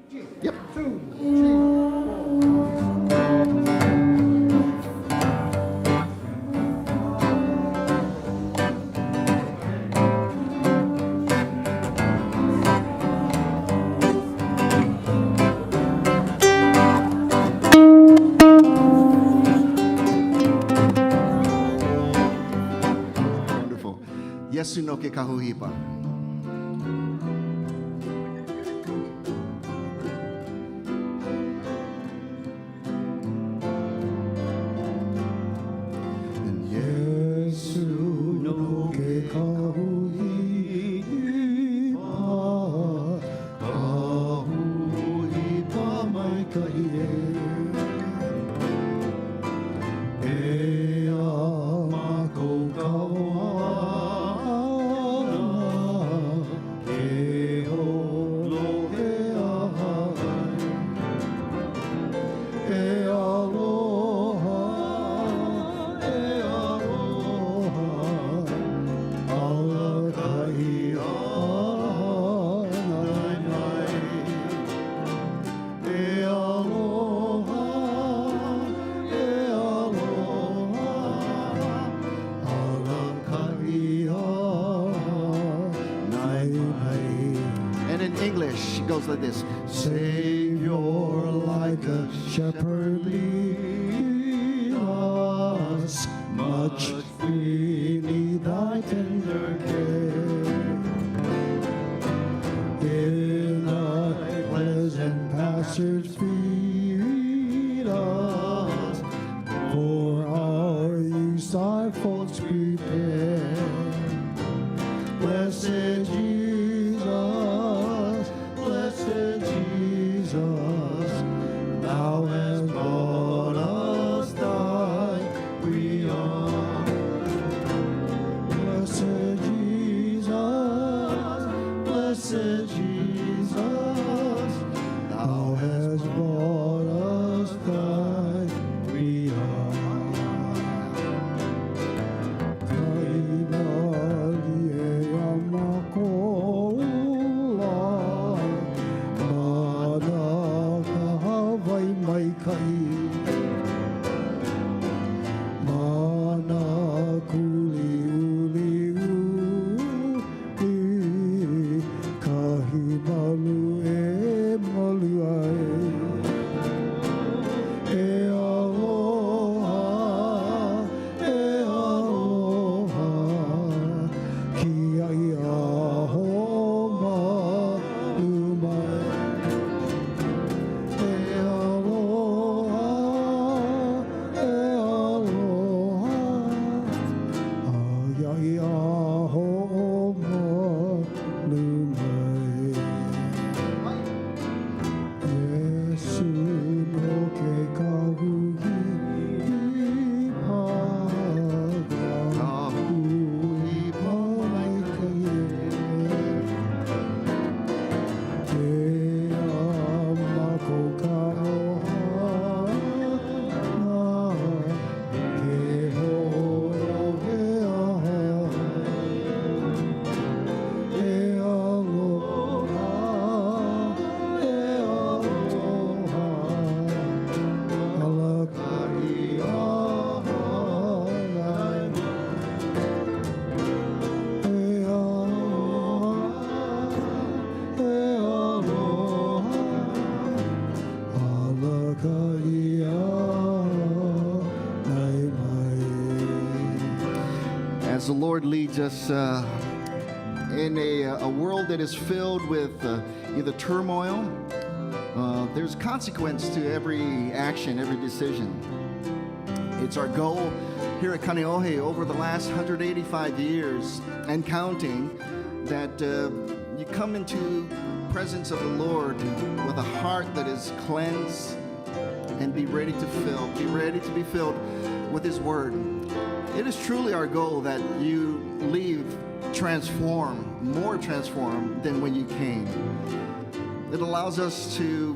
Yep. 2, 3, 4. Wonderful. Yesu no ke kahuhipa. And Yesu no ke kahuhipa mai kaie. E a mako kawana, ke holo he ahai. E aloha, ala kai nai nai. E aloha, ala kai nai nai. And in English, it goes like this. Savior, like a shepherd, lead us. Much we need thy tender care. In thy pleasant pastures feed us. For our use thy folds prepare. Blessed Jesus, blessed Jesus, thou hast brought us thy beyond. Blessed Jesus, blessed Jesus, thou hast brought us thy beyond. As the Lord leads us in a world that is filled with either turmoil, there's consequence to every action, every decision. It's our goal here at Kaneohe over the last 185 years and counting that you come into presence of the Lord with a heart that is cleansed and be ready to be filled with His Word. It is truly our goal that you leave more transformed than when you came. It allows us to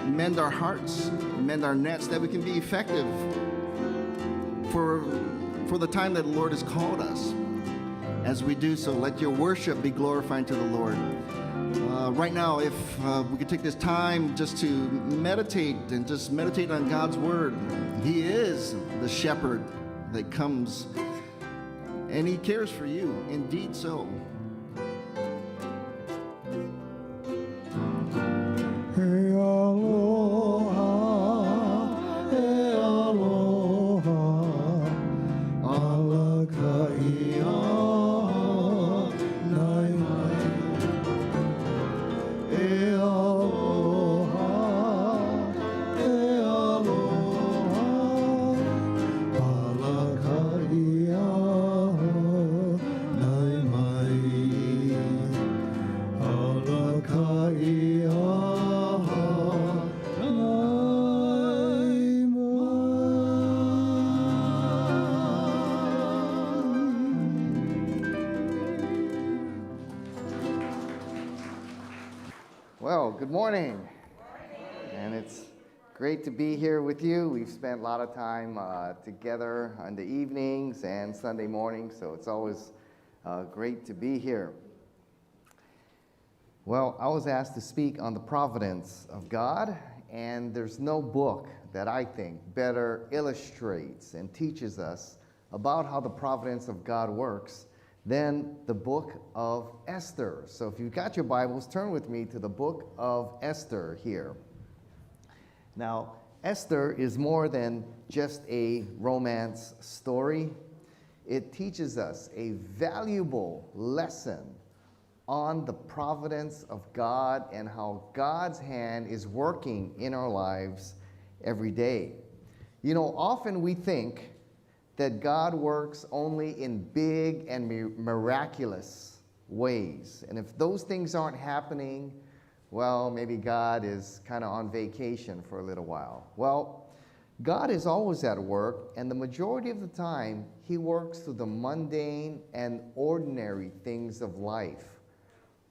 mend our hearts, mend our nets, that we can be effective for the time that the Lord has called us. As we do so, let your worship be glorifying to the Lord. Right now, if we could take this time just to meditate and just meditate on God's word. He is the shepherd that comes and he cares for you, indeed so. Hey, aloha, hey, aloha, alakaia, nai mai. Hey, aloha, alakaia, nai mai. Alakaia. Well, good morning. And it's great to be here with you. We've spent a lot of time together on the evenings and Sunday mornings, so it's always great to be here. Well, I was asked to speak on the providence of God, and there's no book that I think better illustrates and teaches us about how the providence of God works than the Book of Esther. So if you've got your Bibles, turn with me to the Book of Esther here. Now, Esther is more than just a romance story. It teaches us a valuable lesson on the providence of God and how God's hand is working in our lives every day. You know, often we think that God works only in big and miraculous ways. And if those things aren't happening, well, maybe God is kind of on vacation for a little while. Well, God is always at work, and the majority of the time, he works through the mundane and ordinary things of life,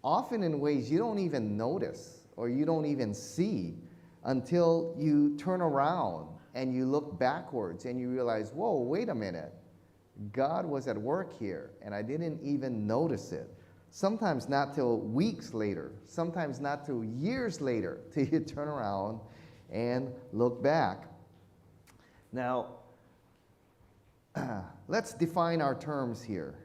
often in ways you don't even notice or you don't even see until you turn around and you look backwards and you realize, whoa, wait a minute. God was at work here, and I didn't even notice it. Sometimes not till weeks later, sometimes not till years later, till you turn around and look back. Now, let's define our terms here.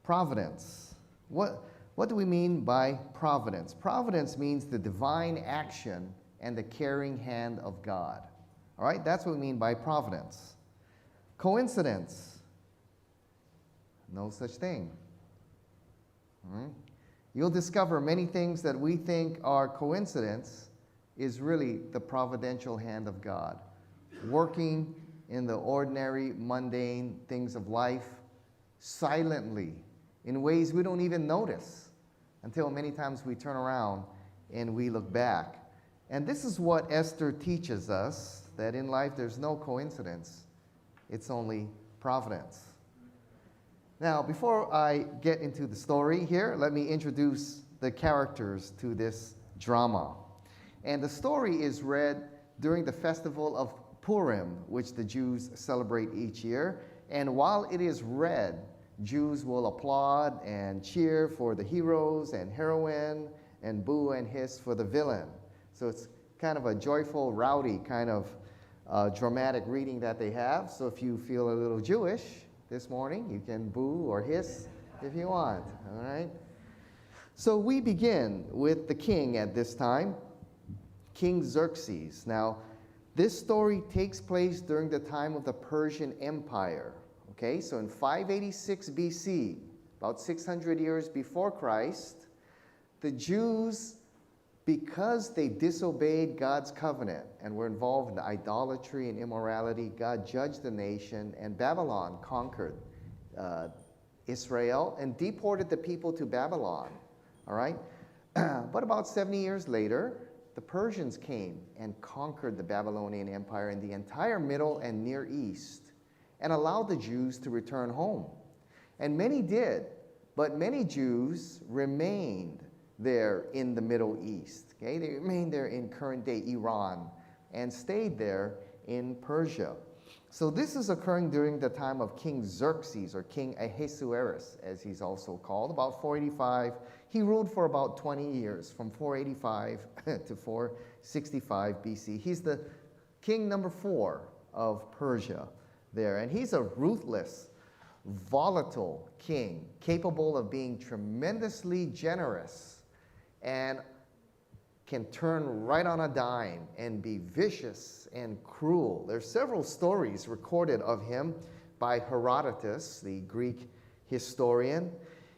Providence. What do we mean by providence? Providence means the divine action and the caring hand of God. All right, that's what we mean by providence. Coincidence. No such thing. All right? You'll discover many things that we think are coincidence is really the providential hand of God, working in the ordinary, mundane things of life silently in ways we don't even notice until many times we turn around and we look back. And this is what Esther teaches us, that in life there's no coincidence. It's only providence. Now, before I get into the story here, let me introduce the characters to this drama. And the story is read during the festival of Purim, which the Jews celebrate each year. And while it is read, Jews will applaud and cheer for the heroes and heroine and boo and hiss for the villain. So it's kind of a joyful, rowdy kind of dramatic reading that they have. So if you feel a little Jewish this morning, you can boo or hiss if you want, all right? So we begin with the king at this time, King Xerxes. Now, this story takes place during the time of the Persian Empire. Okay, so in 586 BC, about 600 years before Christ, the Jews, because they disobeyed God's covenant and were involved in idolatry and immorality, God judged the nation, and Babylon conquered Israel and deported the people to Babylon. All right? But about 70 years later, the Persians came and conquered the Babylonian Empire in the entire Middle and Near East, and allowed the Jews to return home. And many did, but many Jews remained there in the Middle East. Okay? They remained there in current-day Iran and stayed there in Persia. So this is occurring during the time of King Xerxes, or King Ahasuerus, as he's also called, about 485. He ruled for about 20 years, from 485 to 465 BC. He's the king number 4 of Persia there, and he's a ruthless, volatile king, capable of being tremendously generous and can turn right on a dime and be vicious and cruel. There's several stories recorded of him by Herodotus, the Greek historian.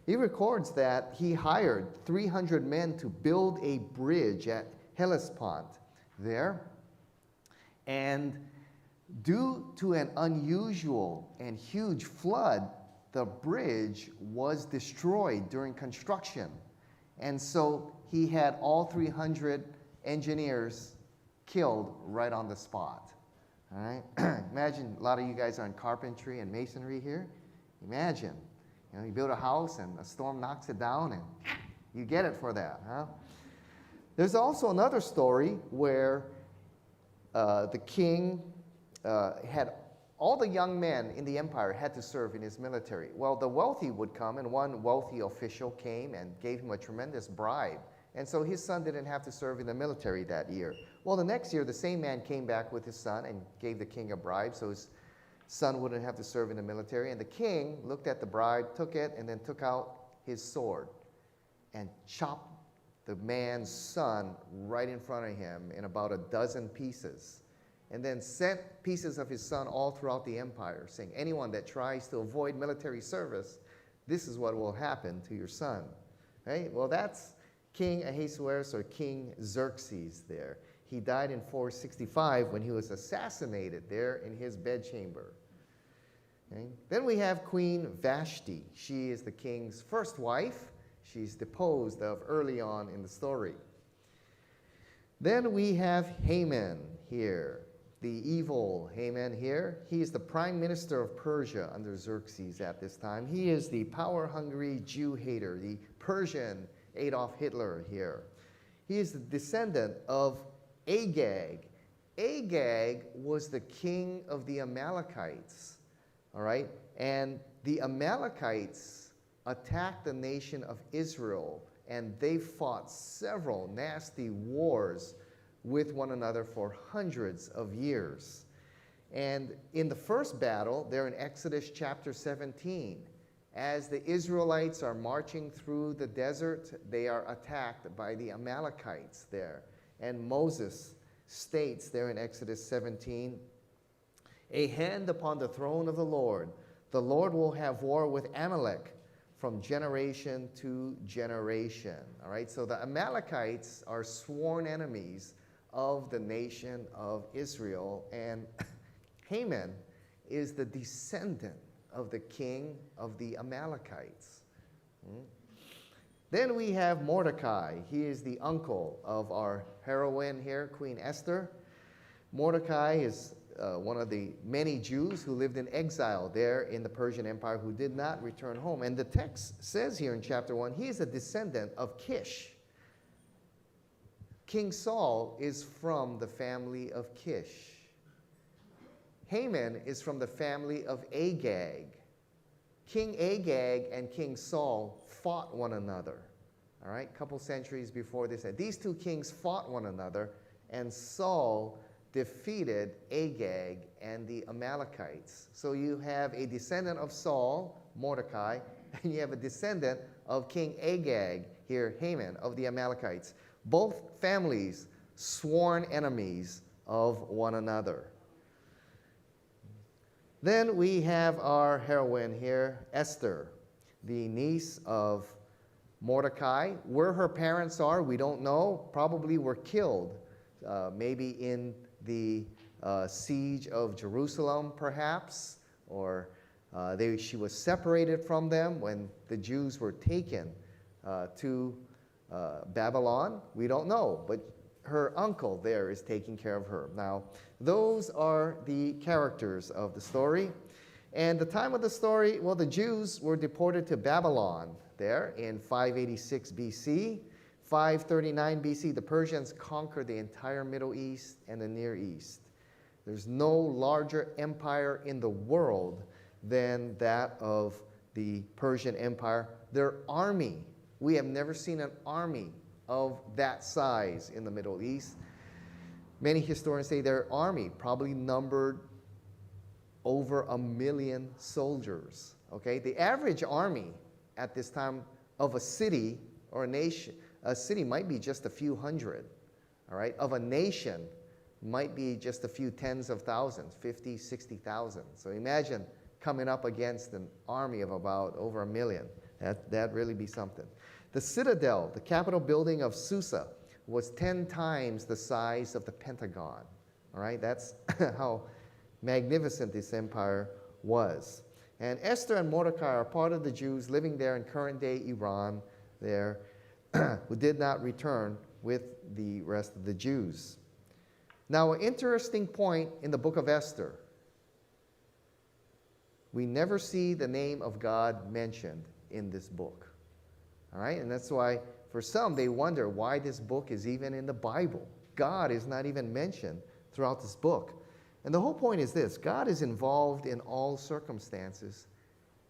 He records that he hired 300 men to build a bridge at Hellespont there. And due to an unusual and huge flood, the bridge was destroyed during construction. And so he had all 300 engineers killed right on the spot. All right? Imagine a lot of you guys are in carpentry and masonry here. Imagine, you build a house and a storm knocks it down and you get it for that, huh? There's also another story where the king had all the young men in the empire had to serve in his military. Well, the wealthy would come, and one wealthy official came and gave him a tremendous bribe. And so his son didn't have to serve in the military that year. Well, the next year, the same man came back with his son and gave the king a bribe so his son wouldn't have to serve in the military. And the king looked at the bribe, took it, and then took out his sword and chopped the man's son right in front of him in about a dozen pieces. And then sent pieces of his son all throughout the empire, saying, anyone that tries to avoid military service, this is what will happen to your son. Right? Well, that's King Ahasuerus, or King Xerxes there. He died in 465 when he was assassinated there in his bedchamber. Okay? Then we have Queen Vashti. She is the king's first wife. She's deposed of early on in the story. Then we have Haman here. The evil Haman here. He is the prime minister of Persia under Xerxes at this time. He is the power-hungry Jew hater, the Persian Adolf Hitler here. He is the descendant of Agag. Agag was the king of the Amalekites, all right? And the Amalekites attacked the nation of Israel, and they fought several nasty wars with one another for hundreds of years. And in the first battle, there in Exodus chapter 17, as the Israelites are marching through the desert, they are attacked by the Amalekites there. And Moses states there in Exodus 17, a hand upon the throne of the Lord will have war with Amalek from generation to generation. All right, so the Amalekites are sworn enemies of the nation of Israel, and Haman is the descendant of the king of the Amalekites. Then we have Mordecai. He is the uncle of our heroine here, Queen Esther. Mordecai is one of the many Jews who lived in exile there in the Persian Empire who did not return home. And the text says here in chapter 1, he is a descendant of Kish. King Saul is from the family of Kish. Haman is from the family of Agag. King Agag and King Saul fought one another. All right, a couple centuries before this. These two kings fought one another, and Saul defeated Agag and the Amalekites. So you have a descendant of Saul, Mordecai, and you have a descendant of King Agag here, Haman, of the Amalekites. Both families sworn enemies of one another. Then we have our heroine here, Esther, the niece of Mordecai. Where her parents are, we don't know. Probably were killed, maybe in the siege of Jerusalem, perhaps, or she was separated from them when the Jews were taken to Babylon. We don't know, but her uncle there is taking care of her. Now, those are the characters of the story. And the time of the story, well, the Jews were deported to Babylon there in 586 BC. 539 BC, the Persians conquered the entire Middle East and the Near East. There's no larger empire in the world than that of the Persian Empire. Their army, we have never seen an army of that size in the Middle East. Many historians say their army probably numbered over 1 million soldiers. Okay, the average army at this time of a city or a nation, a city might be just a few hundred. All right, of a nation might be just a few tens of thousands, 50, 60,000. So imagine coming up against an army of about over 1 million. That'd really be something. The citadel, the Capitol building of Susa, was 10 times the size of the Pentagon. All right, that's how magnificent this empire was. And Esther and Mordecai are part of the Jews living there in current-day Iran there, who did not return with the rest of the Jews. Now, an interesting point in the book of Esther, we never see the name of God mentioned in this book. All right, and that's why for some they wonder why this book is even in the Bible. God is not even mentioned throughout this book. And the whole point is this: God is involved in all circumstances,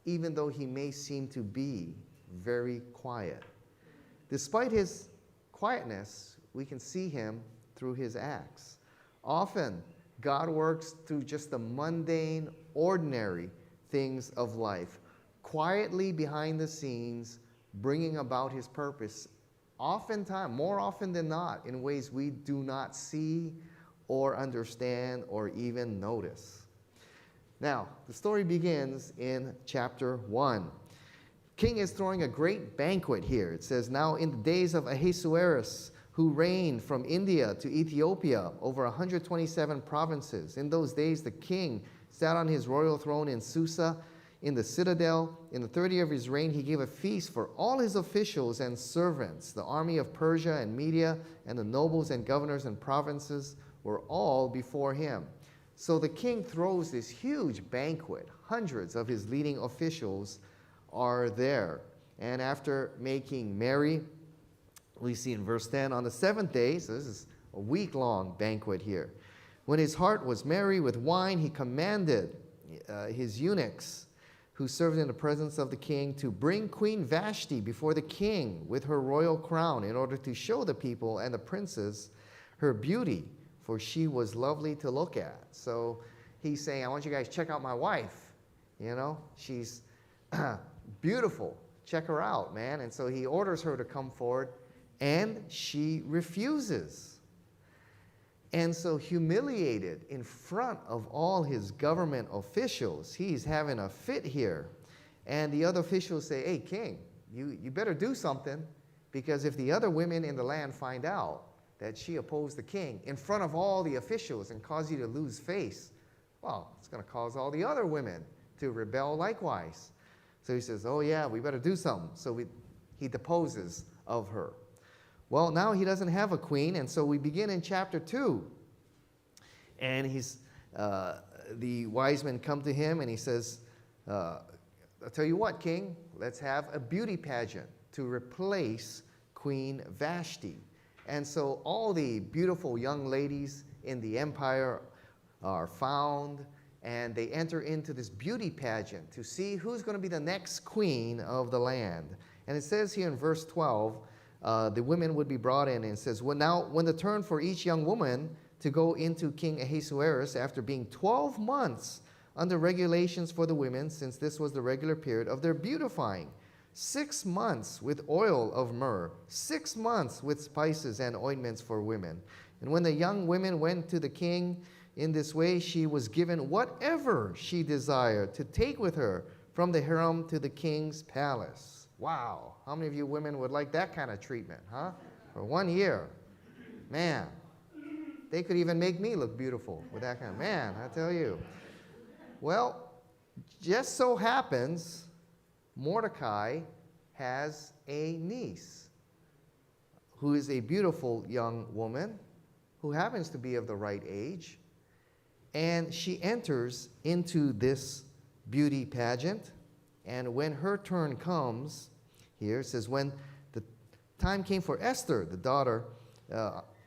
even though he may seem to be very quiet. Despite his quietness, we can see him through his acts. Often, God works through just the mundane, ordinary things of life, quietly behind the scenes, bringing about his purpose, oftentimes, more often than not, in ways we do not see or understand or even notice. Now, the story begins in chapter 1. King is throwing a great banquet here. It says, now in the days of Ahasuerus, who reigned from India to Ethiopia over 127 provinces. In those days, the king sat on his royal throne in Susa, in the citadel. In the 30th year of his reign, he gave a feast for all his officials and servants. The army of Persia and Media and the nobles and governors and provinces were all before him. So the king throws this huge banquet. Hundreds of his leading officials are there. And after making merry, we see in verse 10, on the 7th day, so this is a week-long banquet here, when his heart was merry with wine, he commanded his eunuchs who served in the presence of the king to bring Queen Vashti before the king with her royal crown in order to show the people and the princes her beauty, for she was lovely to look at. So he's saying, I want you guys to check out my wife. You know, she's beautiful. Check her out, man. And so he orders her to come forward, and she refuses. And so humiliated in front of all his government officials, he's having a fit here. And the other officials say, hey, king, you better do something, because if the other women in the land find out that she opposed the king in front of all the officials and cause you to lose face, well, it's going to cause all the other women to rebel likewise. So he says, oh yeah, we better do something. So he deposes of her. Well, now he doesn't have a queen, and so we begin in chapter 2. And the wise men come to him, and he says, I'll tell you what, king, let's have a beauty pageant to replace Queen Vashti. And so all the beautiful young ladies in the empire are found, and they enter into this beauty pageant to see who's going to be the next queen of the land. And it says here in verse 12, the women would be brought in, and it says, well, now when the turn for each young woman to go into King Ahasuerus after being 12 months under regulations for the women, since this was the regular period of their beautifying, 6 months with oil of myrrh, 6 months with spices and ointments for women. And when the young women went to the king in this way, she was given whatever she desired to take with her from the harem to the king's palace. Wow. How many of you women would like that kind of treatment, huh? For 1 year. Man, they could even make me look beautiful with that kind of, man, I tell you. Well, just so happens Mordecai has a niece who is a beautiful young woman who happens to be of the right age, and she enters into this beauty pageant. And when her turn comes, here it says, when the time came for Esther, the daughter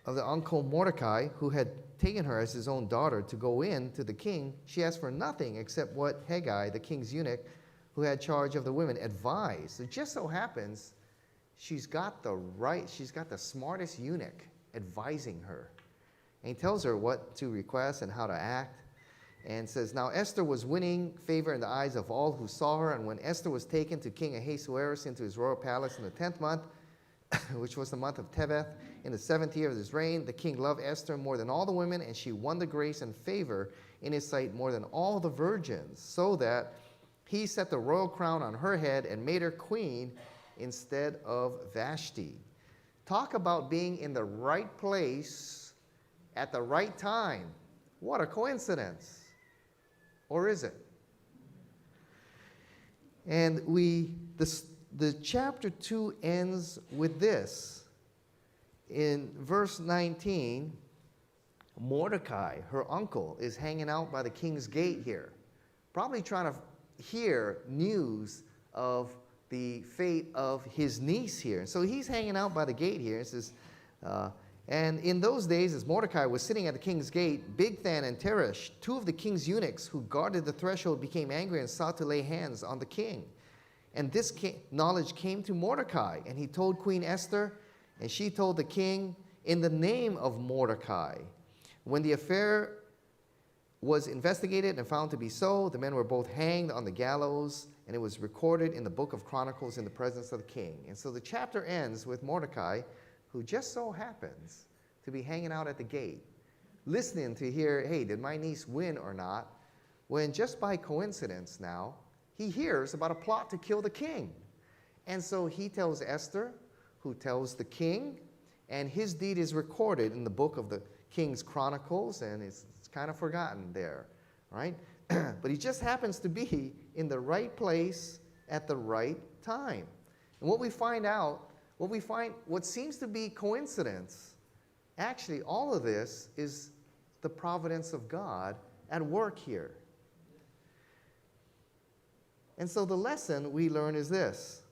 of the uncle Mordecai, who had taken her as his own daughter to go in to the king, she asked for nothing except what Haggai, the king's eunuch, who had charge of the women, advised. It just so happens she's got the smartest eunuch advising her. And he tells her what to request and how to act. And says, now Esther was winning favor in the eyes of all who saw her. And when Esther was taken to King Ahasuerus into his royal palace in the 10th month, which was the month of Tebeth, in the 7th year of his reign, the king loved Esther more than all the women, and she won the grace and favor in his sight more than all the virgins, so that he set the royal crown on her head and made her queen instead of Vashti. Talk about being in the right place at the right time. What a coincidence. Or is it? And the chapter 2 ends with this. In verse 19, Mordecai, her uncle, is hanging out by the king's gate here, probably trying to hear news of the fate of his niece here. And so he's hanging out by the gate here. It says, and in those days, as Mordecai was sitting at the king's gate, Bigthan and Teresh, two of the king's eunuchs who guarded the threshold, became angry and sought to lay hands on the king. And this knowledge came to Mordecai, and he told Queen Esther, and she told the king in the name of Mordecai. When the affair was investigated and found to be so, the men were both hanged on the gallows, and it was recorded in the Book of Chronicles in the presence of the king. And so the chapter ends with Mordecai, who just so happens to be hanging out at the gate, listening to hear, hey, did my niece win or not? When just by coincidence now, he hears about a plot to kill the king. And so he tells Esther, who tells the king, and his deed is recorded in the book of the King's Chronicles, and it's kind of forgotten there, right? But he just happens to be in the right place at the right time. And what seems to be coincidence, actually all of this is the providence of God at work here. And so the lesson we learn is this.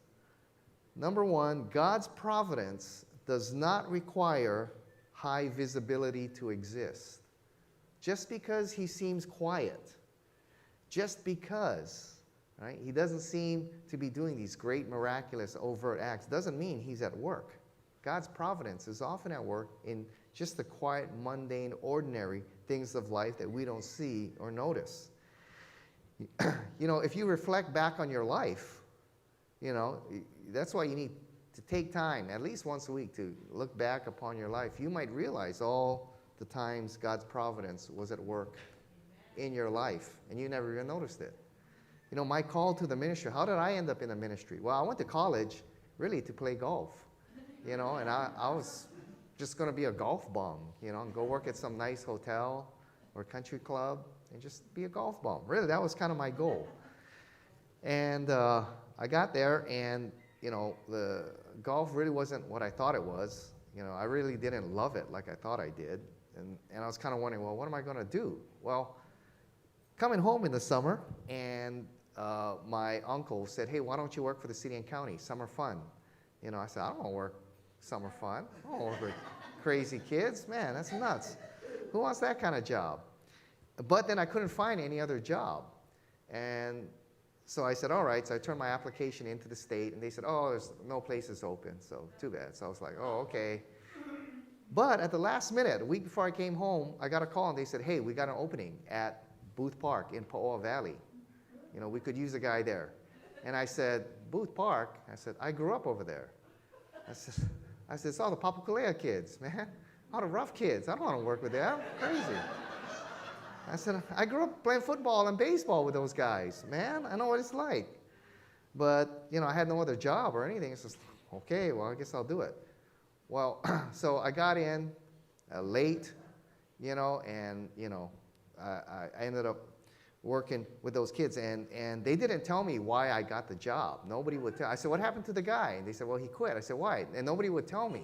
Number one, God's providence does not require high visibility to exist. Just because he seems quiet, just because, right, he doesn't seem to be doing these great, miraculous, overt acts, doesn't mean he's at work. God's providence is often at work in just the quiet, mundane, ordinary things of life that we don't see or notice. You know, if you reflect back on your life, you know, that's why you need to take time, at least once a week, to look back upon your life. You might realize all the times God's providence was at work in your life, and you never even noticed it. You know, my call to the ministry, how did I end up in the ministry? Well, I went to college, really, to play golf, you know, and I was just going to be a golf bum, you know, and go work at some nice hotel or country club and just be a golf bum. Really, that was kind of my goal. And I got there, and, you know, the golf really wasn't what I thought it was. You know, I really didn't love it like I thought I did. And I was kind of wondering, well, what am I going to do? Well, coming home in the summer, and my uncle said, hey, why don't you work for the city and county, summer fun? You know, I said, I don't want to work summer fun. I don't want to work with crazy kids. Man, that's nuts. Who wants that kind of job? But then I couldn't find any other job. And so I said, all right. So I turned my application into the state, and they said, oh, there's no places open. So too bad. So I was like, oh, okay. But at the last minute, a week before I came home, I got a call, and they said, hey, we got an opening at Booth Park in Paoa Valley. You know, we could use a guy there. And I said, Booth Park? I said, I grew up over there. I said, it's all the Papakolea kids, man. All the rough kids. I don't want to work with them. Crazy. I said, I grew up playing football and baseball with those guys, man. I know what it's like. But, you know, I had no other job or anything. It's just, okay, well, I guess I'll do it. Well, so I got in late, you know, and, you know, I ended up working with those kids, and they didn't tell me why I got the job. Nobody would tell. I said, what happened to the guy? And they said, well, he quit. I said, why? And nobody would tell me.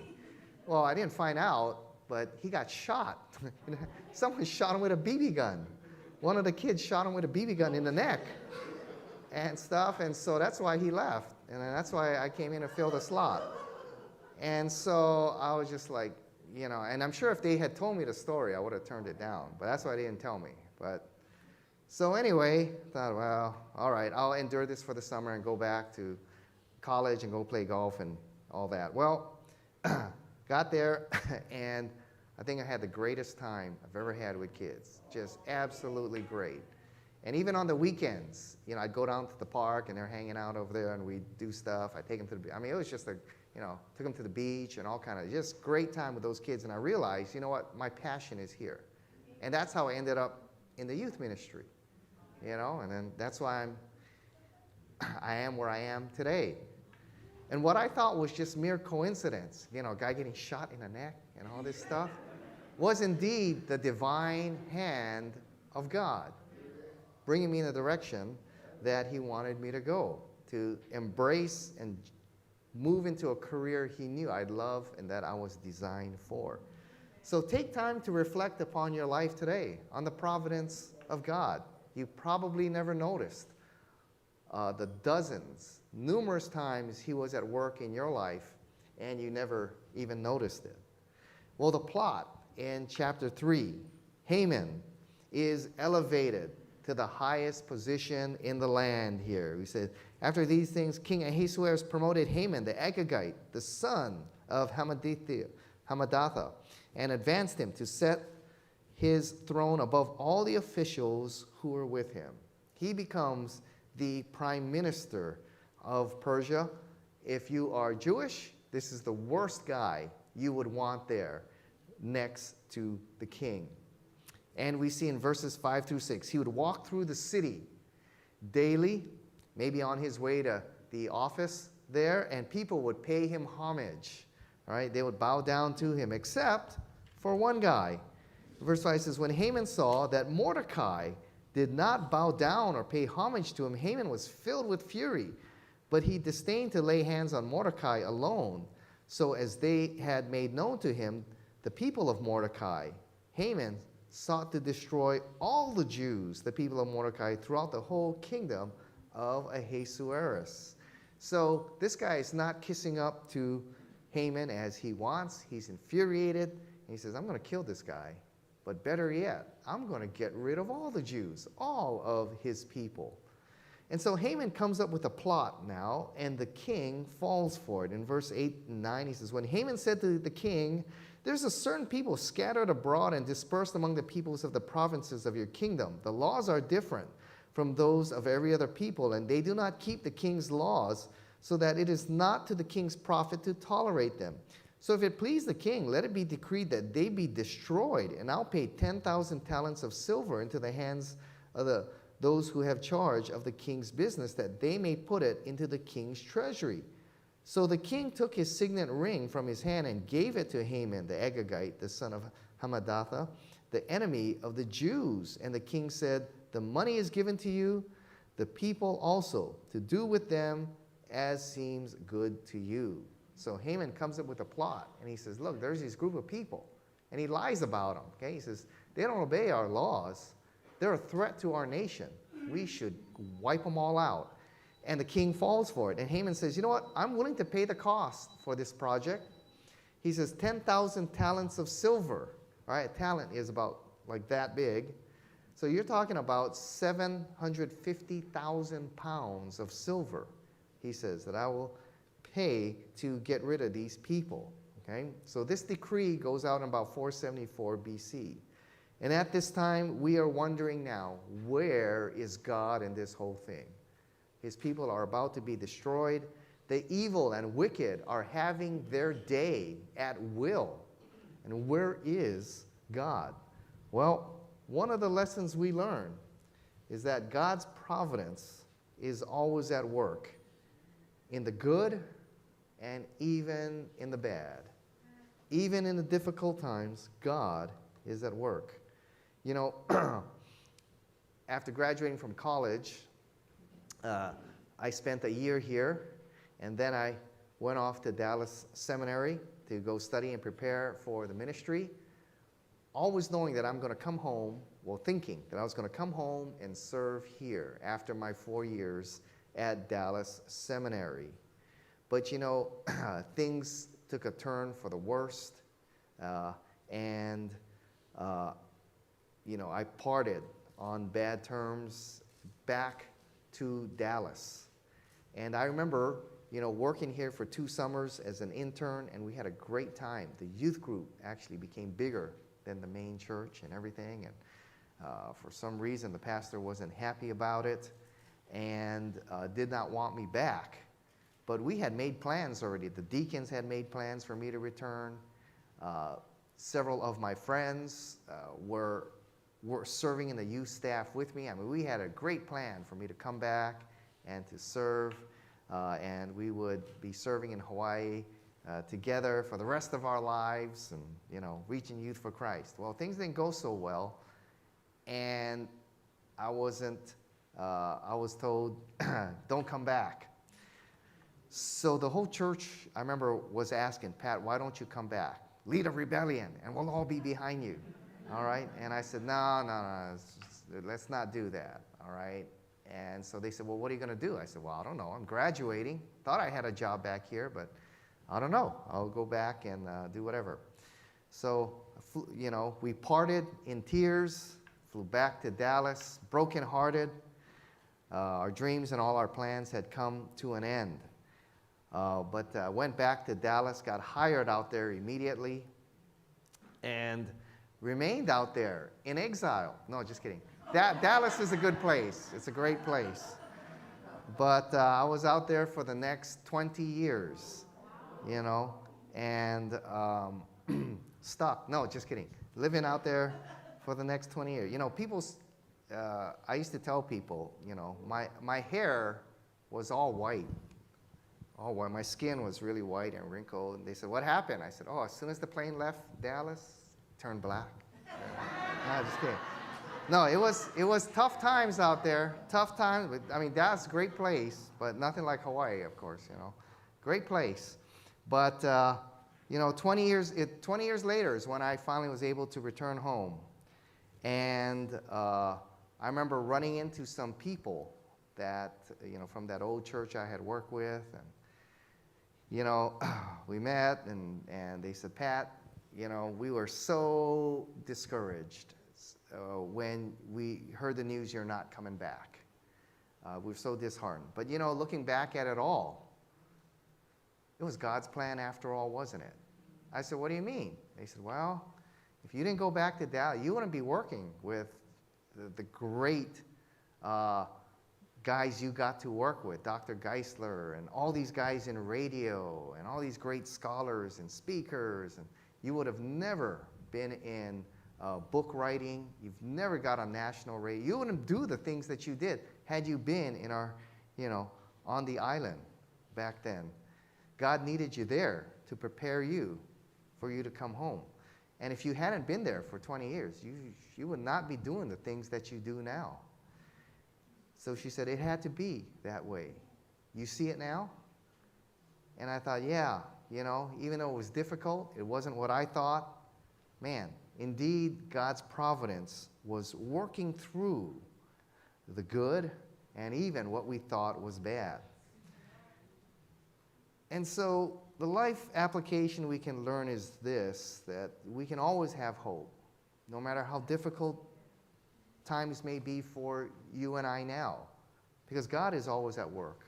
Well, I didn't find out, but he got shot. Someone shot him with a BB gun. One of the kids shot him with a BB gun in the neck and stuff, and so that's why he left. And that's why I came in to fill the slot. And so I was just like, and I'm sure if they had told me the story, I would have turned it down. But that's why they didn't tell me. But so anyway, thought, well, all right, I'll endure this for the summer and go back to college and go play golf and all that. Well, got there, and I think I had the greatest time I've ever had with kids. Just absolutely great. And even on the weekends, I'd go down to the park, and they're hanging out over there, and we'd do stuff. I'd take them to the, it was just took them to the beach and all kind of, just great time with those kids. And I realized, you know what, my passion is here. And that's how I ended up in the youth ministry, and then that's why I am where I am today. And what I thought was just mere coincidence, a guy getting shot in the neck and all this stuff, was indeed the divine hand of God, bringing me in the direction that he wanted me to go, to embrace and move into a career he knew I'd love and that I was designed for. So take time to reflect upon your life today, on the providence of God. You probably never noticed the numerous times he was at work in your life, and you never even noticed it. Well, the plot in chapter 3, Haman is elevated to the highest position in the land here. We said, after these things, King Ahasuerus promoted Haman the Agagite, the son of Hammedatha, and advanced him to set his throne above all the officials who were with him. He becomes the prime minister of Persia. If you are Jewish, this is the worst guy you would want there next to the king. And we see in verses 5 through 6, he would walk through the city daily, maybe on his way to the office there, and people would pay him homage. All right, they would bow down to him, except for one guy. Verse 5 says, when Haman saw that Mordecai did not bow down or pay homage to him, Haman was filled with fury. But he disdained to lay hands on Mordecai alone. So as they had made known to him the people of Mordecai, Haman sought to destroy all the Jews, the people of Mordecai, throughout the whole kingdom of Ahasuerus. So this guy is not kissing up to Haman as he wants. He's infuriated. And he says, I'm going to kill this guy. But better yet, I'm going to get rid of all the Jews, all of his people. And so Haman comes up with a plot now, and the king falls for it. In verse 8 and 9, he says, when Haman said to the king, there's a certain people scattered abroad and dispersed among the peoples of the provinces of your kingdom. The laws are different from those of every other people, and they do not keep the king's laws, so that it is not to the king's profit to tolerate them. So if it please the king, let it be decreed that they be destroyed, and I'll pay 10,000 talents of silver into the hands of those who have charge of the king's business, that they may put it into the king's treasury. So the king took his signet ring from his hand and gave it to Haman the Agagite, the son of Hammedatha, the enemy of the Jews. And the king said, the money is given to you, the people also, to do with them as seems good to you. So Haman comes up with a plot, and he says, look, there's this group of people, and he lies about them. Okay? He says, they don't obey our laws. They're a threat to our nation. We should wipe them all out. And the king falls for it. And Haman says, you know what? I'm willing to pay the cost for this project. He says 10,000 talents of silver. All right, a talent is about like that big. So you're talking about 750,000 pounds of silver, he says, that I will pay to get rid of these people. Okay? So this decree goes out in about 474 BC. And at this time, we are wondering now, where is God in this whole thing? His people are about to be destroyed. The evil and wicked are having their day at will. And where is God? Well, one of the lessons we learn is that God's providence is always at work, in the good and even in the bad. Even in the difficult times, God is at work. You know, after graduating from college, I spent a year here, and then I went off to Dallas Seminary to go study and prepare for the ministry, always knowing that I'm going to come home, well, thinking that I was going to come home and serve here after my 4 years at Dallas Seminary. But, you know, things took a turn for the worst. and I parted on bad terms back to Dallas. And I remember, working here for 2 summers as an intern, and we had a great time. The youth group actually became bigger than the main church and everything. And for some reason, the pastor wasn't happy about it and did not want me back. But we had made plans already. The deacons had made plans for me to return. Several of my friends were serving in the youth staff with me. I mean, we had a great plan for me to come back and to serve. And we would be serving in Hawaii together for the rest of our lives and, reaching youth for Christ. Well, things didn't go so well. And I was told, don't come back. So the whole church, I remember, was asking, Pat, why don't you come back? Lead a rebellion, and we'll all be behind you. All right? And I said, no, let's not do that. All right? And so they said, well, what are you going to do? I said, well, I don't know. I'm graduating. Thought I had a job back here, but I don't know. I'll go back and do whatever. So, we parted in tears, flew back to Dallas, brokenhearted. Our dreams and all our plans had come to an end. But went back to Dallas, got hired out there immediately, and remained out there in exile. No, just kidding. Dallas is a good place. It's a great place. But I was out there for the next 20 years, and stuck. No, just kidding. Living out there for the next 20 years. I used to tell people, my hair was all white. All white. My skin was really white and wrinkled. And they said, what happened? I said, as soon as the plane left Dallas, it turned black. No, just kidding. No, it was tough times out there. Tough times. But, Dallas is a great place, but nothing like Hawaii, of course, Great place. But, 20 years later is when I finally was able to return home. And I remember running into some people that, from that old church I had worked with. And, we met, and they said, Pat, we were so discouraged when we heard the news you're not coming back. We were so disheartened. But, looking back at it all, it was God's plan after all, wasn't it? I said, what do you mean? They said, well, if you didn't go back to Dallas, you wouldn't be working with the great guys you got to work with, Dr. Geisler and all these guys in radio and all these great scholars and speakers. And you would have never been in book writing. You've never got on national radio. You wouldn't do the things that you did had you been in our, on the island back then. God needed you there to prepare you for you to come home. And if you hadn't been there for 20 years, you would not be doing the things that you do now. So she said, it had to be that way. You see it now? And I thought, yeah, even though it was difficult, it wasn't what I thought. Man, indeed, God's providence was working through the good and even what we thought was bad. And so the life application we can learn is this, that we can always have hope, no matter how difficult times may be for you and I now, because God is always at work,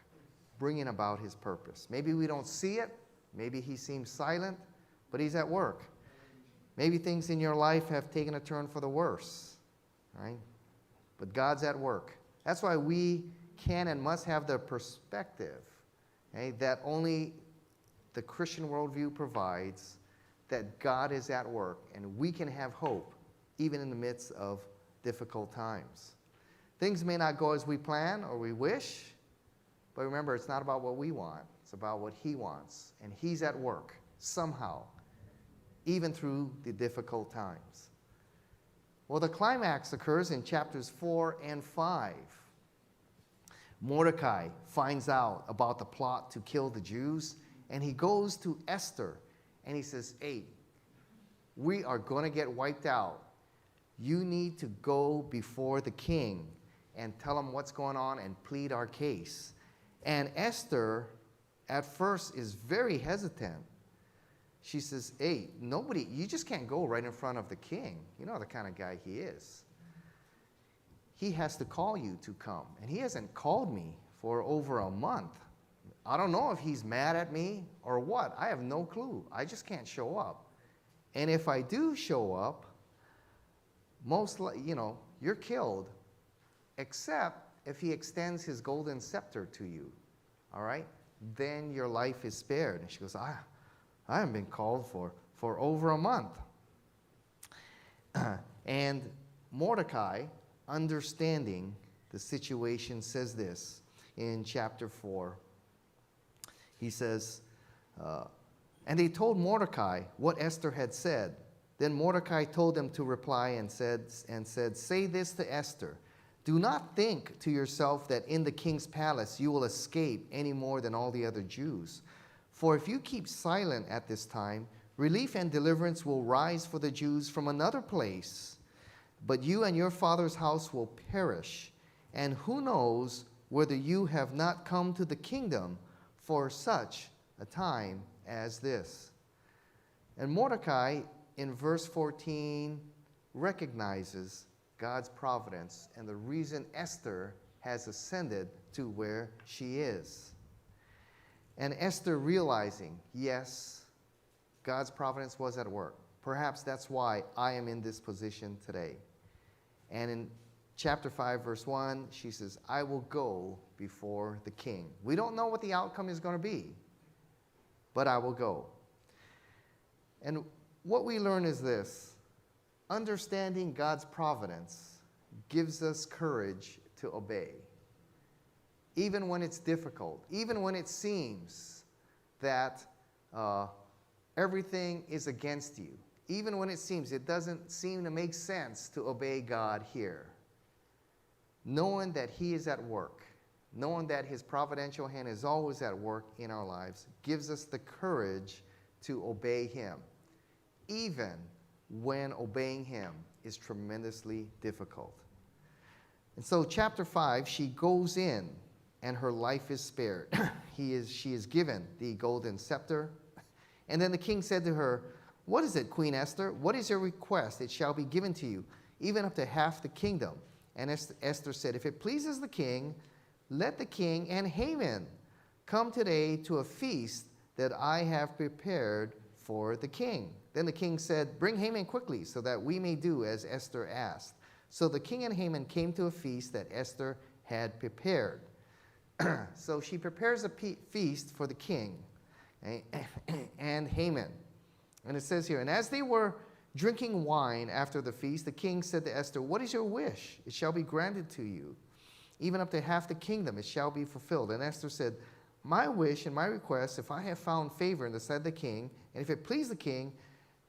bringing about his purpose. Maybe we don't see it, maybe he seems silent, but he's at work. Maybe things in your life have taken a turn for the worse, right? But God's at work. That's why we can and must have the perspective, okay, that only the Christian worldview provides, that God is at work, and we can have hope even in the midst of difficult times. Things may not go as we plan or we wish, but remember, it's not about what we want. It's about what he wants, and he's at work somehow, even through the difficult times. Well, the climax occurs in chapters 4 and 5. Mordecai finds out about the plot to kill the Jews, and he goes to Esther, and he says, hey, we are going to get wiped out. You need to go before the king and tell him what's going on and plead our case. And Esther, at first, is very hesitant. she says, hey, nobody, you just can't go right in front of the king. You know the kind of guy he is. He has to call you to come. And he hasn't called me for over a month. I don't know if he's mad at me or what. I have no clue. I just can't show up. And if I do show up, you're killed, except if he extends his golden scepter to you, all right? Then your life is spared. And she goes, I haven't been called for over a month. And Mordecai, understanding the situation, says this in chapter 4. He says, and they told Mordecai what Esther had said. Then Mordecai told them to reply and said, say this to Esther. Do not think to yourself that in the king's palace you will escape any more than all the other Jews. For if you keep silent at this time, relief and deliverance will rise for the Jews from another place. But you and your father's house will perish. And who knows whether you have not come to the kingdom for such a time as this. And Mordecai, in verse 14, recognizes God's providence and the reason Esther has ascended to where she is. And Esther realizing, yes, God's providence was at work. Perhaps that's why I am in this position today. And in chapter 5, verse 1, she says, I will go before the king. We don't know what the outcome is going to be, but I will go. And what we learn is this: understanding God's providence gives us courage to obey. Even when it's difficult, even when it seems that everything is against you, even when it seems it doesn't seem to make sense to obey God here. Knowing that He is at work, knowing that His providential hand is always at work in our lives, gives us the courage to obey Him, even when obeying Him is tremendously difficult. And so chapter 5, she goes in and her life is spared. She is given the golden scepter. And then the king said to her, what is it, Queen Esther? What is your request? It shall be given to you, even up to half the kingdom. And Esther said, if it pleases the king, let the king and Haman come today to a feast that I have prepared for the king. Then the king said, bring Haman quickly, so that we may do as Esther asked. So the king and Haman came to a feast that Esther had prepared. So she prepares a feast for the king and Haman. And it says here, and as they were drinking wine after the feast, the king said to Esther, what is your wish? It shall be granted to you. Even up to half the kingdom, it shall be fulfilled. And Esther said, my wish and my request, if I have found favor in the sight of the king, and if it please the king,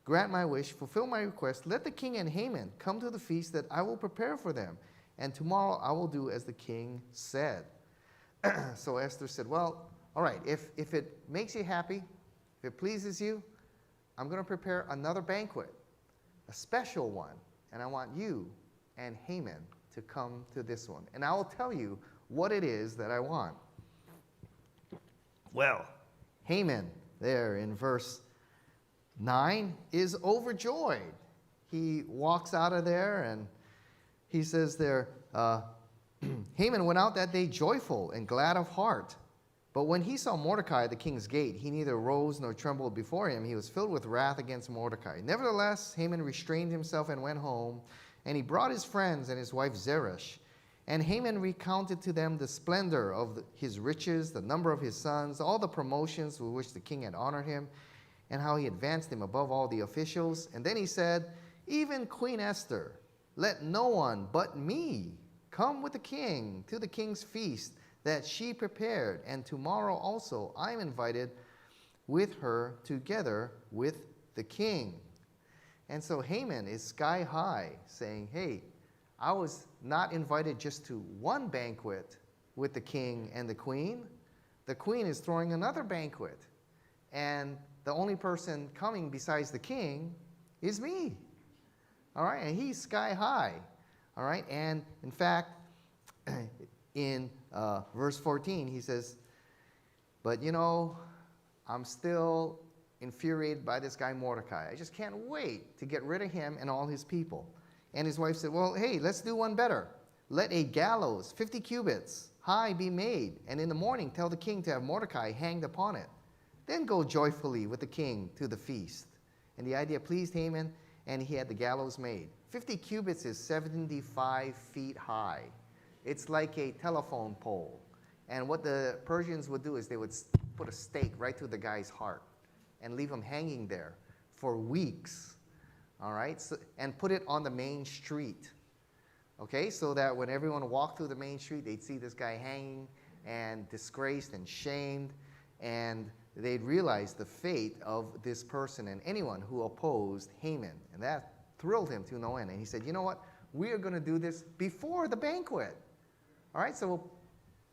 grant my wish, fulfill my request. Let the king and Haman come to the feast that I will prepare for them. And tomorrow I will do as the king said. So Esther said, well, all right, if it makes you happy, if it pleases you, I'm going to prepare another banquet, a special one. And I want you and Haman to come to this one. And I will tell you what it is that I want. Well, Haman, there in verse 9, is overjoyed. He walks out of there and he says there, Haman went out that day joyful and glad of heart. But when he saw Mordecai at the king's gate, he neither rose nor trembled before him. He was filled with wrath against Mordecai. Nevertheless, Haman restrained himself and went home, and he brought his friends and his wife Zeresh. And Haman recounted to them the splendor of his riches, the number of his sons, all the promotions with which the king had honored him, and how he advanced him above all the officials. And then he said, even Queen Esther, let no one but me come with the king to the king's feast that she prepared, and tomorrow also I am invited with her together with the king. And so Haman is sky high, saying, hey, I was not invited just to one banquet with the king and the queen. The queen is throwing another banquet, and the only person coming besides the king is me. All right, and he's sky high. All right, and in fact, in verse 14, he says, but you know, I'm still infuriated by this guy Mordecai. I just can't wait to get rid of him and all his people. And his wife said, well, hey, let's do one better. Let a gallows 50 cubits high be made, and in the morning tell the king to have Mordecai hanged upon it. Then go joyfully with the king to the feast. And the idea pleased Haman, and he had the gallows made. 50 cubits is 75 feet high. It's like a telephone pole. And what the Persians would do is they would put a stake right through the guy's heart and leave him hanging there for weeks, all right? So, and put it on the main street, okay? So that when everyone walked through the main street, they'd see this guy hanging and disgraced and shamed, and they'd realize the fate of this person and anyone who opposed Haman. And that thrilled him to no end. And he said, you know what? We are going to do this before the banquet. All right, so we'll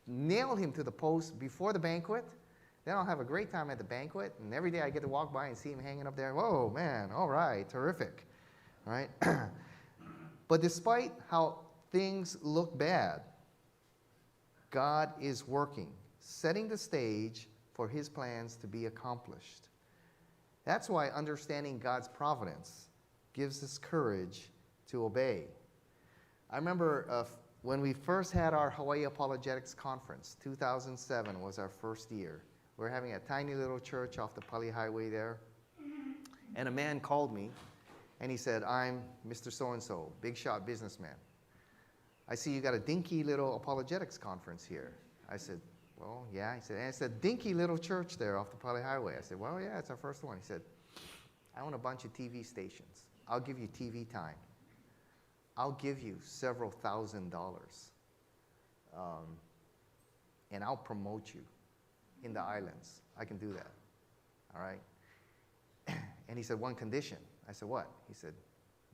nail him to the post before the banquet. Then I'll have a great time at the banquet. And every day I get to walk by and see him hanging up there. Whoa, man, all right, terrific. All right. But despite how things look bad, God is working, setting the stage for his plans to be accomplished. That's why understanding God's providence gives us courage to obey. I remember when we first had our Hawaii Apologetics Conference, 2007 was our first year. We were having a tiny little church off the Pali Highway there. And a man called me, and he said, I'm Mr. So-and-so, big shot businessman. I see you got a dinky little apologetics conference here. I said, well, yeah. He said, and it's a dinky little church there off the Pali Highway. I said, well, yeah, it's our first one. He said, I own a bunch of TV stations. I'll give you TV time. I'll give you several $1,000s. And I'll promote you in the islands. I can do that. All right? And he said, one condition. I said, what? He said,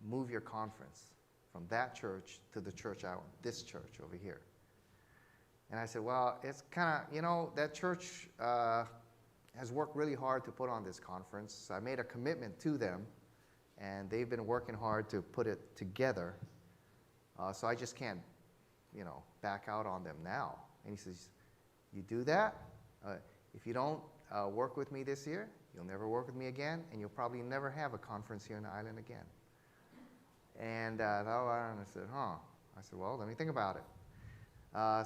move your conference from that church to the church I own, this church over here. And I said, well, it's kind of, that church has worked really hard to put on this conference. So I made a commitment to them, and they've been working hard to put it together. So I just can't, back out on them now. And he says, you do that? If you don't work with me this year, you'll never work with me again, and you'll probably never have a conference here in the island again. And I said, I said, well, let me think about it.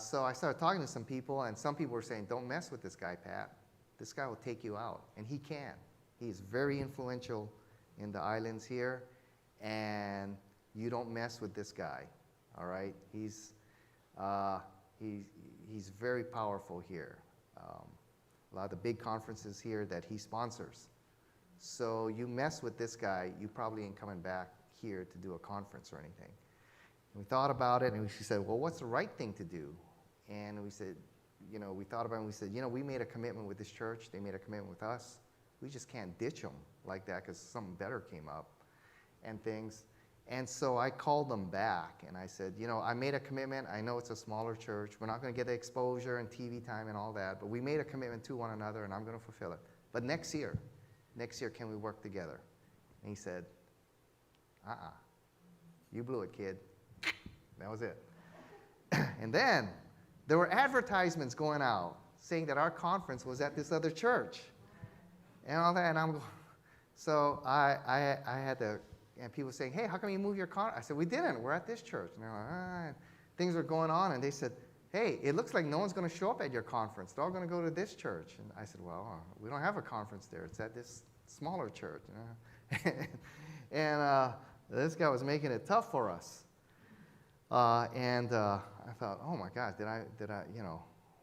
So I started talking to some people, and some people were saying, don't mess with this guy, Pat. This guy will take you out. And he can. He's very influential in the islands here, and you don't mess with this guy, all right? He's very powerful here. A lot of the big conferences here that he sponsors. So you mess with this guy, you probably ain't coming back here to do a conference or anything. And we thought about it, and she said, well, what's the right thing to do? And we said, we thought about it, and we said, we made a commitment with this church. They made a commitment with us. We just can't ditch them like that because something better came up and things. And so I called them back, and I said, I made a commitment. I know it's a smaller church. We're not going to get the exposure and TV time and all that, but we made a commitment to one another, and I'm going to fulfill it. But next year, can we work together? And he said, you blew it, kid. That was it. And then there were advertisements going out saying that our conference was at this other church and all that. And so I had to, and people saying, hey, how come you move your conference? I said, we didn't. We're at this church. And they're like, things were going on. And they said, hey, it looks like no one's going to show up at your conference. They're all going to go to this church. And I said, well, we don't have a conference there. It's at this smaller church. And this guy was making it tough for us. And I thought, oh my God, did I,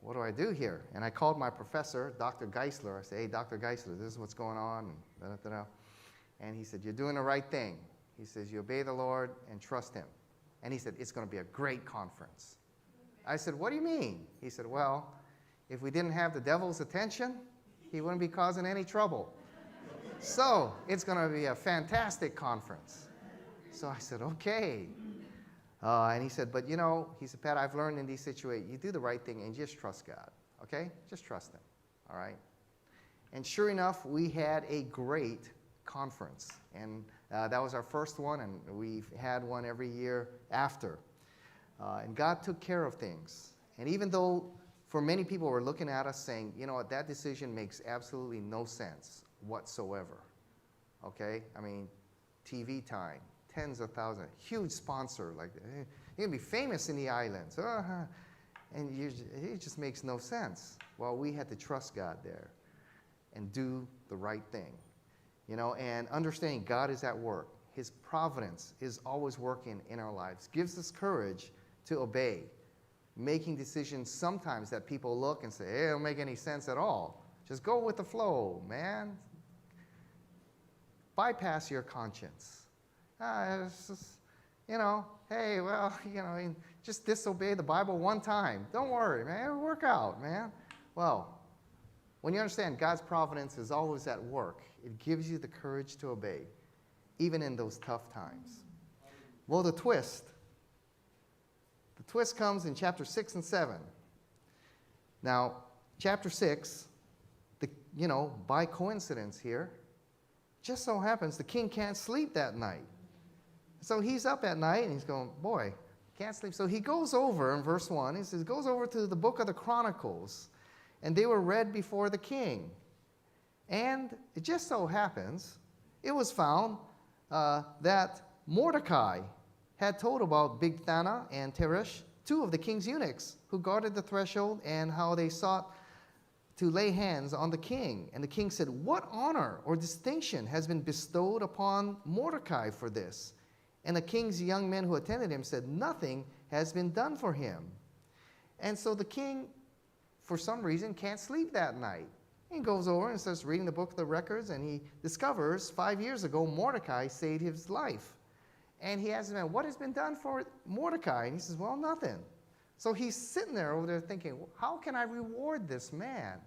what do I do here? And I called my professor, Dr. Geisler. I said, hey, Dr. Geisler, this is what's going on. And he said, you're doing the right thing. He says, you obey the Lord and trust him. And he said, it's going to be a great conference. I said, what do you mean? He said, well, if we didn't have the devil's attention, he wouldn't be causing any trouble. So it's going to be a fantastic conference. So I said, okay. And he said, but he said, Pat, I've learned in these situations, you do the right thing and just trust God, okay? Just trust him, all right? And sure enough, we had a great conference. And that was our first one, and we've had one every year after. And God took care of things. And even though for many people were looking at us saying, that decision makes absolutely no sense. whatsoever. Okay? I mean, TV time, tens of thousands, huge sponsor. Like, you're going to be famous in the islands. And it just makes no sense. Well, we had to trust God there and do the right thing. And understanding God is at work. His providence is always working in our lives. Gives us courage to obey. Making decisions sometimes that people look and say, hey, it don't make any sense at all. Just go with the flow, man. Bypass your conscience. It's just, hey, well, just disobey the Bible one time. Don't worry, man. It'll work out, man. Well, when you understand God's providence is always at work, it gives you the courage to obey, even in those tough times. Well, the twist comes in chapter 6 and 7. Now, chapter 6, by coincidence here, just so happens the king can't sleep that night. So he's up at night and he's going, boy, can't sleep. So he goes over in verse 1, he says, goes over to the book of the Chronicles, and they were read before the king. And it just so happens, it was found that Mordecai had told about Bigthana and Teresh, two of the king's eunuchs, who guarded the threshold, and how they sought to lay hands on the king. And the king said, what honor or distinction has been bestowed upon Mordecai for this? And the king's young men who attended him said, nothing has been done for him. And so the king, for some reason, can't sleep that night. He goes over and starts reading the book of the records, and he discovers 5 years ago Mordecai saved his life. And he asks him, what has been done for Mordecai? And he says, well, nothing. So he's sitting there over there thinking, how can I reward this man?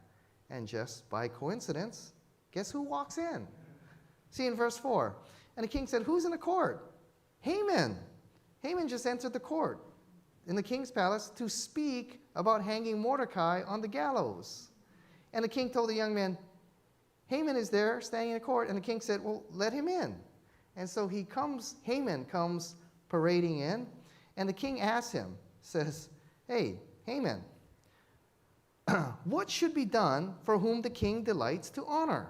And just by coincidence, guess who walks in? See in verse 4. And the king said, who's in the court? Haman. Haman just entered the court in the king's palace to speak about hanging Mordecai on the gallows. And the king told the young man, Haman is there standing in the court. And the king said, well, let him in. And so Haman comes parading in, and the king asks him, says, hey, Haman, what should be done for whom the king delights to honor?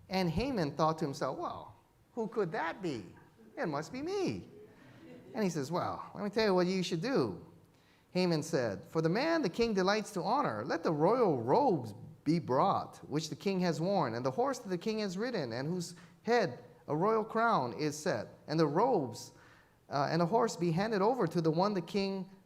And Haman thought to himself, well, who could that be? It must be me. And he says, well, let me tell you what you should do. Haman said, for the man the king delights to honor, let the royal robes be brought, which the king has worn, and the horse that the king has ridden, and whose head a royal crown is set, and the robes and the horse be handed over to the one the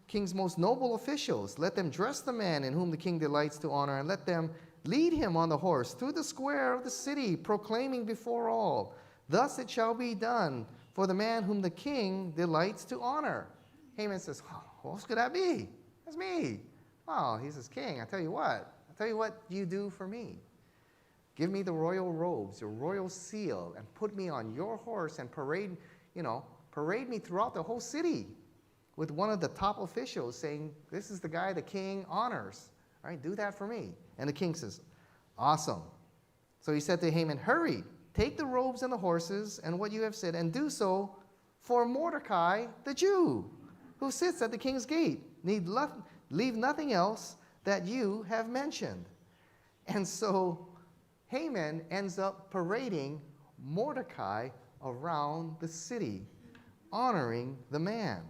king's most noble officials. Let them dress the man in whom the king delights to honor, and let them lead him on the horse through the square of the city, proclaiming before all, thus it shall be done for the man whom the king delights to honor. Haman says, oh, who else could that be? That's me. Oh, he says, king, I tell you what you do for me. Give me the royal robes, your royal seal, and put me on your horse and parade me throughout the whole city with one of the top officials saying, this is the guy the king honors. All right, do that for me. And the king says, awesome. So he said to Haman, hurry, take the robes and the horses and what you have said, and do so for Mordecai the Jew, who sits at the king's gate. Leave nothing else that you have mentioned. And so Haman ends up parading Mordecai around the city, honoring the man.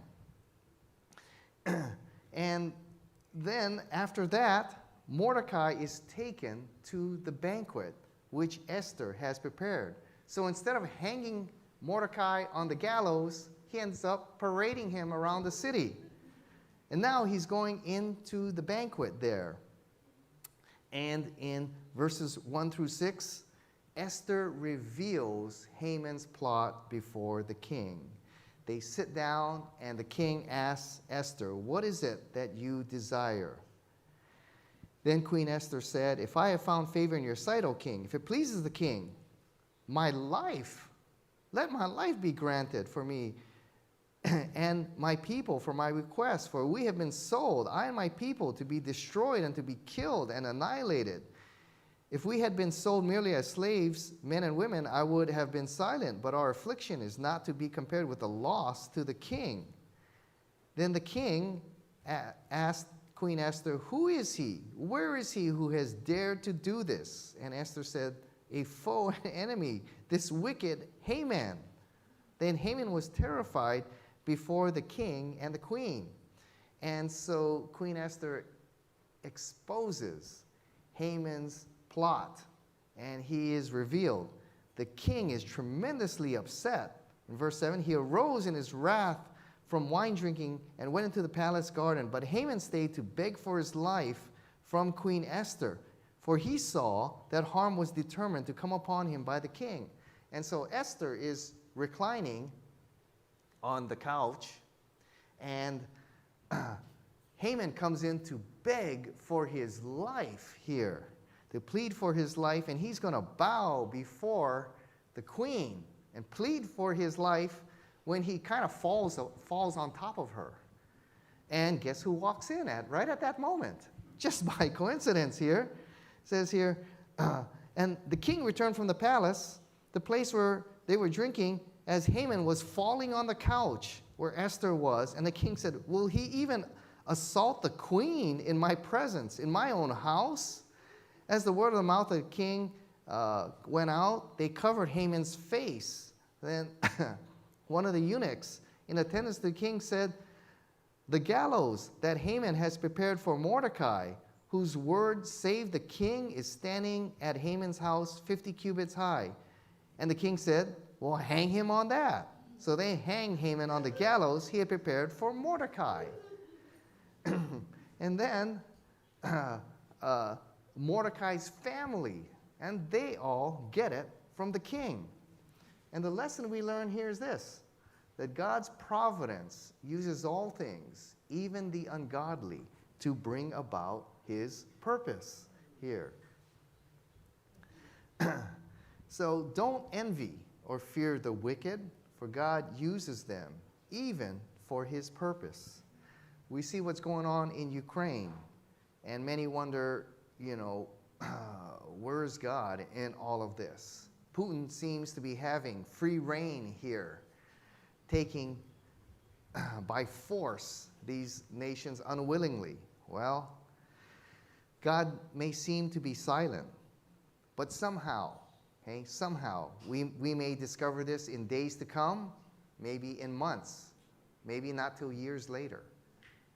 And then after that, Mordecai is taken to the banquet which Esther has prepared. So instead of hanging Mordecai on the gallows, he ends up parading him around the city. And now he's going into the banquet there. And in verses 1 through 6, Esther reveals Haman's plot before the king. They sit down, and the king asks Esther, what is it that you desire? Then Queen Esther said, if I have found favor in your sight, O king, if it pleases the king, let my life be granted for me and my people for my request. For we have been sold, I and my people, to be destroyed and to be killed and annihilated. If we had been sold merely as slaves, men and women, I would have been silent, but our affliction is not to be compared with the loss to the king. Then the king asked Queen Esther, who is he? Where is he who has dared to do this? And Esther said, a foe and enemy, this wicked Haman. Then Haman was terrified before the king and the queen. And so Queen Esther exposes Haman's plot, and he is revealed. The king is tremendously upset. In verse 7, he arose in his wrath from wine drinking and went into the palace garden. But Haman stayed to beg for his life from Queen Esther, for he saw that harm was determined to come upon him by the king. And so Esther is reclining on the couch, and Haman comes in to beg for his life here, to plead for his life, and he's going to bow before the queen and plead for his life when he kind of falls on top of her. And guess who walks in right at that moment? Just by coincidence here. It says here, and the king returned from the palace, the place where they were drinking, as Haman was falling on the couch where Esther was. And the king said, will he even assault the queen in my presence, in my own house? As the word of the mouth of the king went out, they covered Haman's face. Then one of the eunuchs in attendance to the king said, the gallows that Haman has prepared for Mordecai, whose word saved the king, is standing at Haman's house 50 cubits high. And the king said, well, hang him on that. So they hanged Haman on the gallows he had prepared for Mordecai. And then Mordecai's family, and they all get it from the king. And the lesson we learn here is this, that God's providence uses all things, even the ungodly, to bring about his purpose here. So don't envy or fear the wicked, for God uses them even for his purpose. We see what's going on in Ukraine, and many wonder, where's God in all of this? Putin seems to be having free reign here, taking by force these nations unwillingly. Well, God may seem to be silent, but somehow, we may discover this in days to come, maybe in months, maybe not till years later,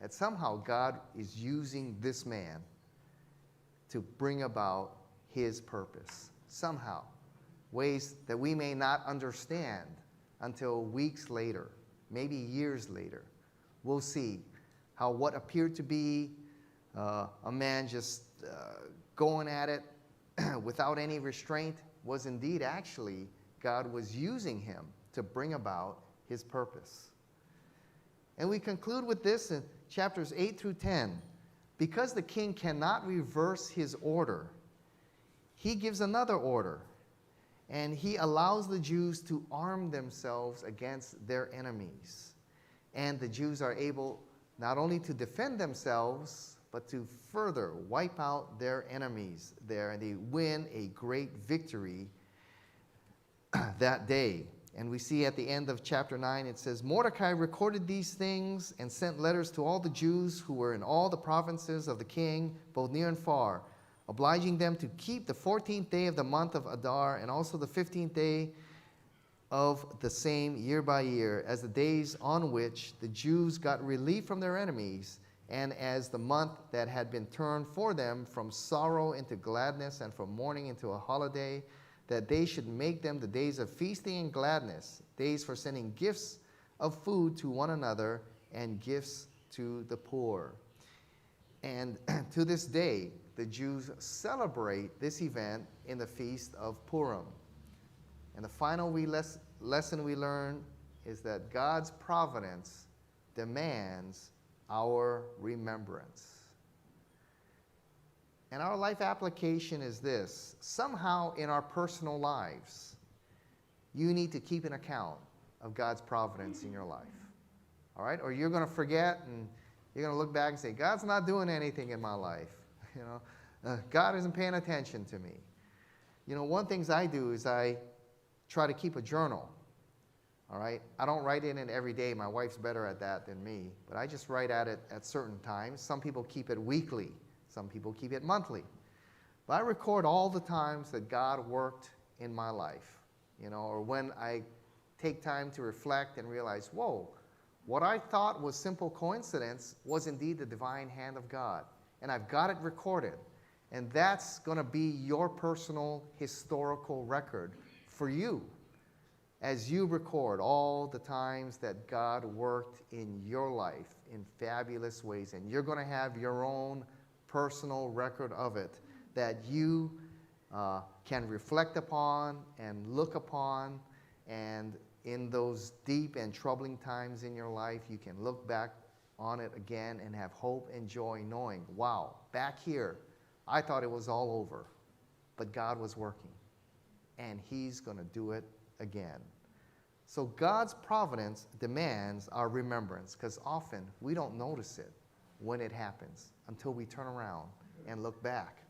that somehow God is using this man to bring about his purpose. Somehow, ways that we may not understand until weeks later, maybe years later. We'll see how what appeared to be a man just going at it without any restraint was indeed actually God was using him to bring about his purpose. And we conclude with this in chapters 8 through 10. Because the king cannot reverse his order, he gives another order, and he allows the Jews to arm themselves against their enemies. And the Jews are able not only to defend themselves, but to further wipe out their enemies there, and they win a great victory that day. And we see at the end of chapter 9, it says, Mordecai recorded these things and sent letters to all the Jews who were in all the provinces of the king, both near and far, obliging them to keep the 14th day of the month of Adar, and also the 15th day of the same year by year, as the days on which the Jews got relief from their enemies, and as the month that had been turned for them from sorrow into gladness and from mourning into a holiday, that they should make them the days of feasting and gladness, days for sending gifts of food to one another and gifts to the poor. And to this day, the Jews celebrate this event in the Feast of Purim. And the final lesson we learn is that God's providence demands our remembrance. And our life application is this. Somehow in our personal lives, you need to keep an account of God's providence in your life. All right? Or you're going to forget, and you're going to look back and say, God's not doing anything in my life. God isn't paying attention to me. One thing I do is I try to keep a journal. All right? I don't write in it every day. My wife's better at that than me. But I just write at it at certain times. Some people keep it weekly. Some people keep it monthly. But I record all the times that God worked in my life, or when I take time to reflect and realize, whoa, what I thought was simple coincidence was indeed the divine hand of God. And I've got it recorded. And that's going to be your personal historical record for you as you record all the times that God worked in your life in fabulous ways. And you're going to have your own personal record of it that you can reflect upon and look upon. And in those deep and troubling times in your life, you can look back on it again and have hope and joy knowing, wow, back here, I thought it was all over, but God was working, and He's going to do it again. So God's providence demands our remembrance, because often we don't notice it when it happens until we turn around and look back.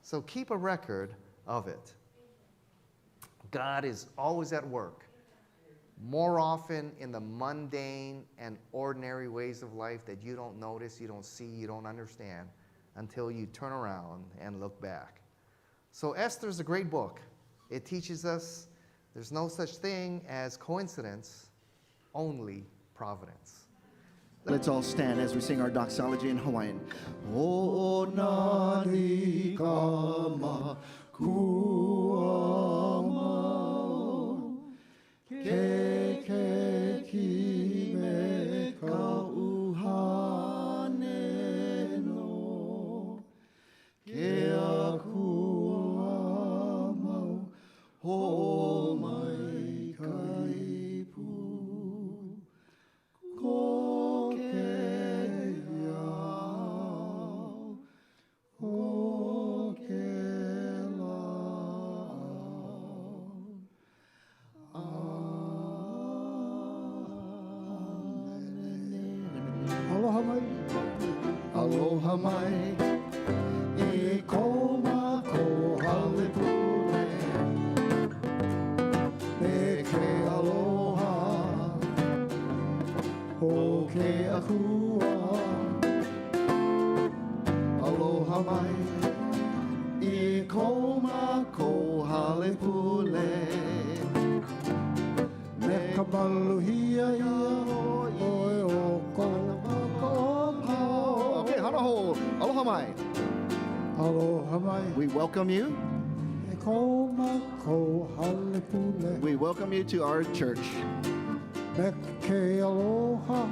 So keep a record of it. God is always at work, more often in the mundane and ordinary ways of life that you don't notice, you don't see, you don't understand, until you turn around and look back. So Esther's a great book. It teaches us there's no such thing as coincidence, only providence. Let's all stand as we sing our doxology in Hawaiian. O nani kama kuama ke kime ka uhane no ke akua mau ho mai kaipu ko ke iau ko ke Aloha mai. Aloha mai, e koma ko halepule, me ke aloha, o ke akua. Aloha mai, e koma ko halepule, Me ka maluhia ia oe o ko Okay, hanaho, aloha mai. Aloha mai. We welcome you. E koma ko halepule. We welcome you to our church. Me ke aloha.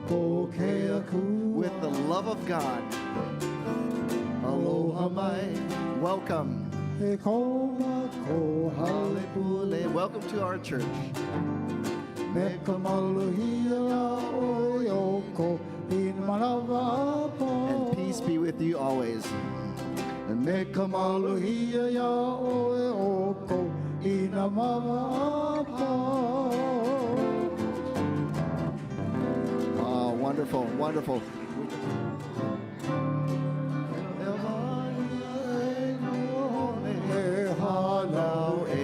Ko ke akua. With the love of God. Aloha mai. Welcome. E koma ko halepule. Welcome to our church. Me ka maluhia oe o ko ina manawa apa. And peace be with you always. And Me ka maluhia ia oe o ko ina mawa apa. oh, wonderful, wonderful. E halau e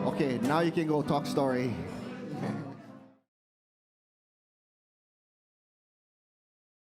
Okay, now you can go talk story.